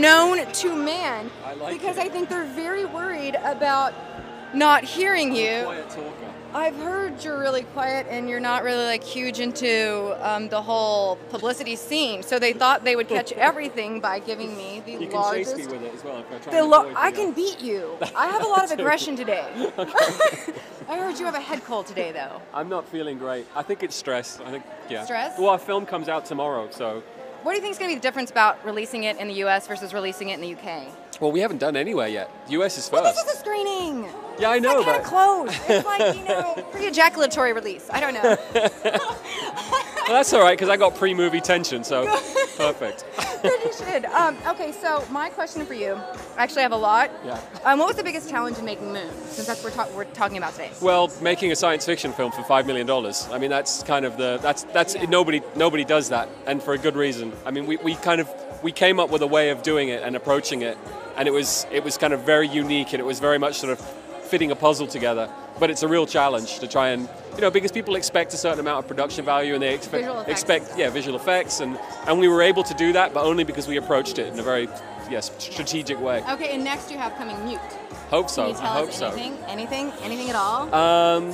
known to man, because it. I think they're very worried about not hearing you. Quiet talker. I've heard you're really quiet and you're not really like huge into the whole publicity scene. So they thought they would catch everything by giving me the largest. You can chase me with it as well if I try and avoid I can beat you. I have a lot of aggression today. Okay. I heard you have a head cold today, though. I'm not feeling great. I think it's stress. I think, yeah. Stress? Well, our film comes out tomorrow, so. What do you think is going to be the difference about releasing it in the U.S. versus releasing it in the UK? Well, we haven't done anywhere yet. The US is first. Well, this is a screening. Yeah, I know, it's like close. It's like, pre-ejaculatory release. I don't know. Well, that's all right, because I got pre-movie tension, so perfect. Good, you should. Okay, so my question for you, I actually have a lot. Yeah. What was the biggest challenge in making Moon, since that's what we're talking about today? Well, making a science fiction film for $5 million. I mean, that's kind of nobody does that, and for a good reason. I mean, we came up with a way of doing it and approaching it, and it was kind of very unique, and it was very much sort of fitting a puzzle together. But it's a real challenge to try and, because people expect a certain amount of production value, and they expect visual effects, and we were able to do that, but only because we approached it in a very strategic way. Okay, and next you have coming Mute. Hope so. Can you tell I hope us anything? Anything at all?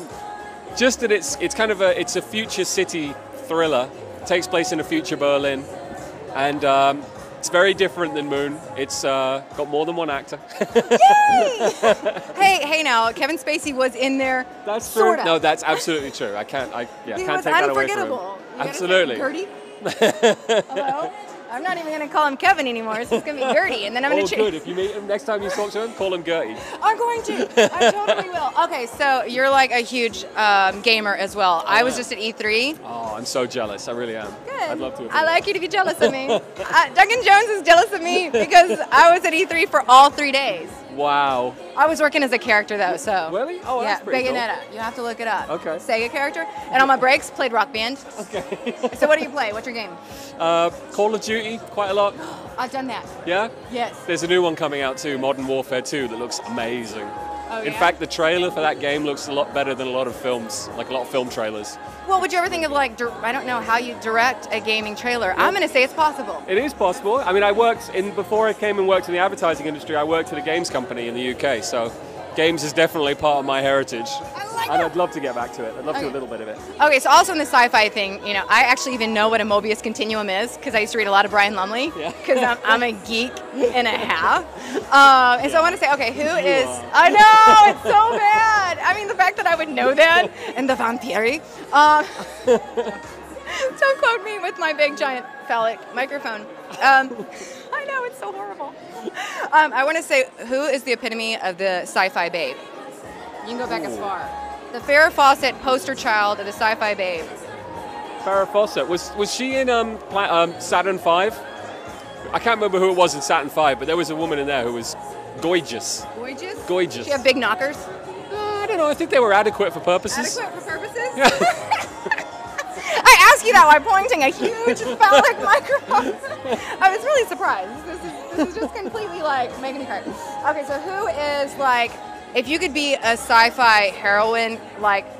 Just that it's kind of a future city thriller. It takes place in a future Berlin, and it's very different than Moon. It's got more than one actor. Yay! hey, now Kevin Spacey was in there. That's true. Sorta. No, that's absolutely true. I can't take that away from him. Unforgettable. Absolutely. Gertie? Hello? I'm not even going to call him Kevin anymore. It's going to be Gertie, and then I'm going to change. Good. If you meet him next time you talk to him, call him Gertie. I'm going to. I totally will. Okay, so you're like a huge gamer as well. I was just at E3. Oh, I'm so jealous. I really am. Good. I'd love to. I like you to be jealous of me. Duncan Jones is jealous of me because I was at E3 for all 3 days. Wow. I was working as a character though, so. Really? Oh, that's pretty Bayonetta. Cool. You have to look it up. Okay. Sega character. And on my breaks, played Rock Band. Okay. So what do you play? What's your game? Call of Duty, quite a lot. I've done that. Yeah? Yes. There's a new one coming out too, Modern Warfare 2, that looks amazing. Oh, In fact, the trailer for that game looks a lot better than a lot of films, like a lot of film trailers. Well, would you ever think of I don't know how you direct a gaming trailer. I'm going to say it's possible. It is possible. I mean, before I came and worked in the advertising industry, I worked at a games company in the UK, so games is definitely part of my heritage. And I'd love to get back to it. I'd love to do a little bit of it. Okay, so also in the sci-fi thing, I actually even know what a Mobius continuum is because I used to read a lot of Brian Lumley because I'm a geek and a half. And so I want to say, okay, who is... I know, it's so bad. I mean, the fact that I would know that and the vampiri. Don't quote me with my big, giant, phallic microphone. I know, it's so horrible. I want to say, who is the epitome of the sci-fi babe? You can go back as far. The Farrah Fawcett poster child of the sci-fi babe. Farrah Fawcett. Was she in Saturn V? I can't remember who it was in Saturn V, but there was a woman in there who was gorgeous. Gorgeous? Gorgeous. She had big knockers? I don't know. I think they were adequate for purposes. Adequate for purposes? I asked you that while pointing a huge phallic microphone. I was really surprised. This is just completely making me cry. Okay, so who is if you could be a sci-fi heroine,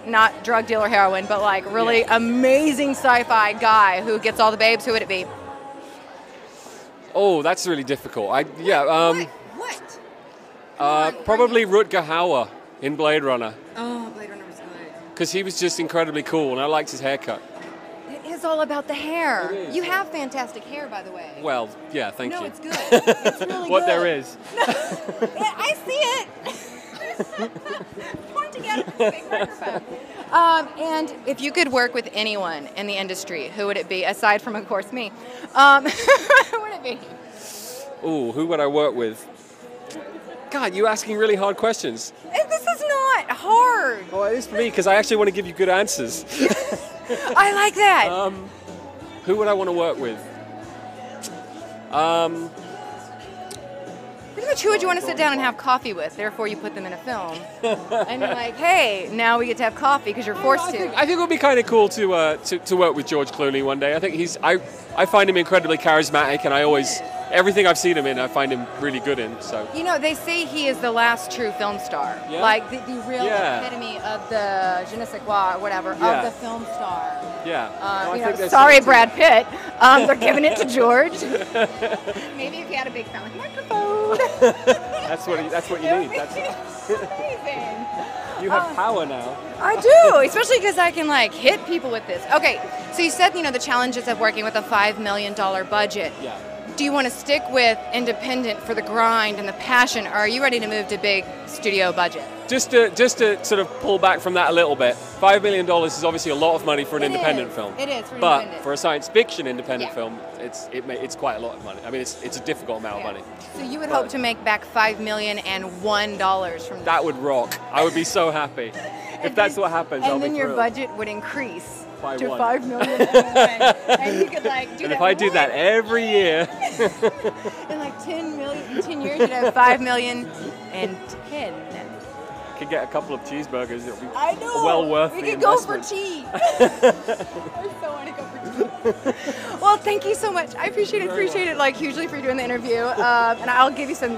not drug dealer heroine, but really amazing sci-fi guy who gets all the babes, who would it be? Oh, that's really difficult. What? Probably Rutger Hauer in Blade Runner. Oh, Blade Runner was good. Because he was just incredibly cool, and I liked his haircut. It is all about the hair. You have fantastic hair, by the way. Well, yeah, thank you. No, it's good. It's really what good. there is. I see it. Pointing at it with a big microphone. And if you could work with anyone in the industry, who would it be? Aside from, of course, me. Who would it be? Ooh, who would I work with? God, you're asking really hard questions. This is not hard. Oh, it is for me, because I actually want to give you good answers. I like that. Who would I want to work with? Pretty much who would you want to sit down and have coffee with? Therefore, you put them in a film. And you're like, hey, now we get to have coffee because you're forced to. I think it would be kind of cool to work with George Clooney one day. I think I find him incredibly charismatic, and I always everything I've seen him in, I find him really good in. So You know, they say he is the last true film star. Yeah? Like the real epitome of the je ne sais quoi or whatever, of the film star. yeah. No, I You think know, there's sorry, something to Brad Pitt. They're giving it to George. Maybe if he had a big phallic microphone. That's what you need. That's amazing. you have power now. I do, especially because I can like hit people with this. Okay, so you said the challenges of working with a $5 million budget. Yeah. Do you want to stick with independent for the grind and the passion, or are you ready to move to big studio budget? Just to sort of pull back from that a little bit, $5 million is obviously a lot of money for an independent film. It is for but independent. for a science fiction independent film, it's quite a lot of money. I mean, it's a difficult amount of money. So you would hope to make back $5,001 from that would rock. I would be so happy if that's what happens. And I'll then be your thrilled. budget would increase By to one. $5 million. And you could like do And that. if I do that every year, in like 10 years, you'd have 5,010,000. I could get a couple of cheeseburgers. It'll be I know. well worth we the could go for investment. cheese. I so want to go for cheese. Well, thank you so much. I appreciate it like hugely for you doing the interview. And I'll give you some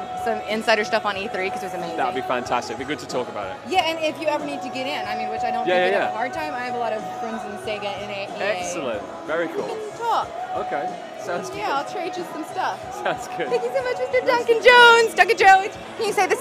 insider stuff on E3 because it was amazing. That'd be fantastic. It'd be good to talk about it. Yeah, and if you ever need to get in, I mean, which I don't think you'd have a hard time. I have a lot of friends in Sega and EA. Excellent. Very cool. We can talk. Okay. Sounds good. Yeah, I'll trade you some stuff. Sounds good. Thank you so much, Mr. Duncan Jones. Duncan Jones, can you say this?